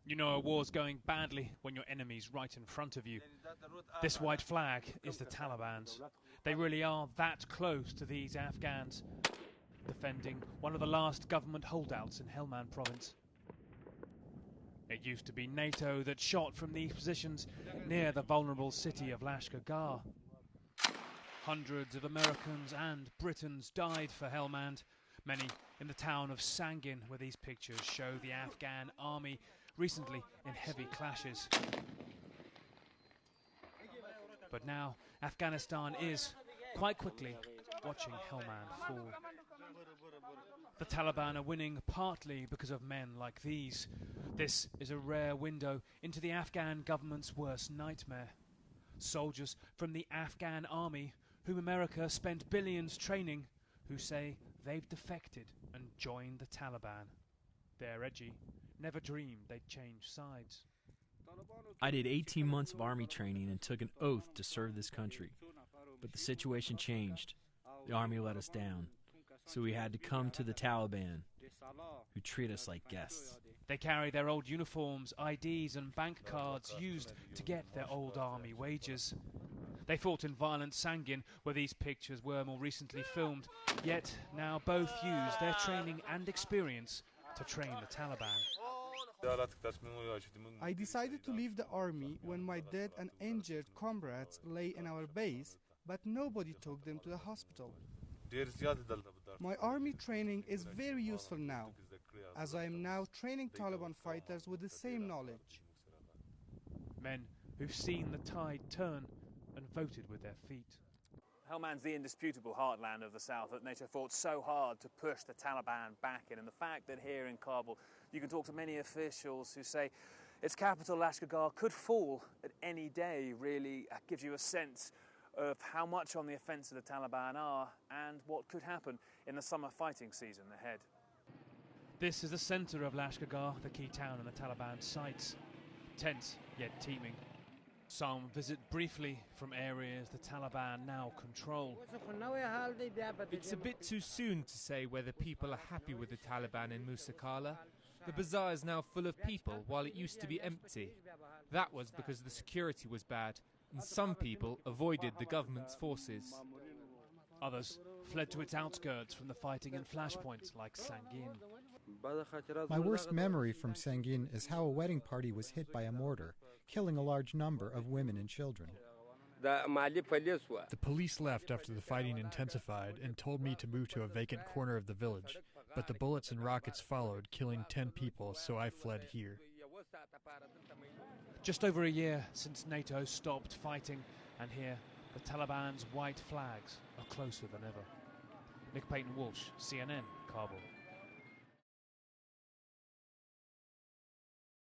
You know a war's going badly when your enemy's right in front of you. This white flag is the Taliban's. They really are that close to these Afghans, defending one of the last government holdouts in Helmand province. It used to be NATO that shot from these positions near the vulnerable city of Lashkar. Hundreds of Americans and Britons died for Helmand, many in the town of Sangin, where these pictures show the Afghan army recently in heavy clashes. But now Afghanistan is, quite quickly, watching Helmand fall. The Taliban are winning partly because of men like these. This is a rare window into the Afghan government's worst nightmare. Soldiers from the Afghan army, whom America spent billions training, who say they've defected and joined the Taliban. They're edgy, never dreamed they'd change sides. I did 18 months of army training and took an oath to serve this country. But the situation changed. The army let us down. So we had to come to the Taliban, who treat us like guests. They carry their old uniforms, IDs and bank cards used to get their old army wages. They fought in violent Sangin, where these pictures were more recently filmed, yet now both use their training and experience to train the Taliban. I decided to leave the army when my dead and injured comrades lay in our base, but nobody took them to the hospital. My army training is very useful now, as I am now training Taliban fighters with the same knowledge. Men who've seen the tide turn and voted with their feet. Helmand's the indisputable heartland of the south that NATO fought so hard to push the Taliban back in. And the fact that here in Kabul you can talk to many officials who say its capital, Lashkar, could fall at any day really gives you a sense of how much on the offensive the Taliban are and what could happen in the summer fighting season ahead. This is the centre of Lashkar, the key town in the Taliban sights. Tense yet teeming. Some visit briefly from areas the Taliban now control. It's a bit too soon to say whether people are happy with the Taliban in Musa Qala. The bazaar is now full of people while it used to be empty. That was because the security was bad and some people avoided the government's forces. Others fled to its outskirts from the fighting in flashpoints like Sangin. My worst memory from Sangin is how a wedding party was hit by a mortar, killing a large number of women and children. The police left after the fighting intensified and told me to move to a vacant corner of the village, but the bullets and rockets followed, killing 10 people, so I fled here. Just over a year since NATO stopped fighting, and here the Taliban's white flags are closer than ever. Nick Payton-Walsh, CNN, Kabul.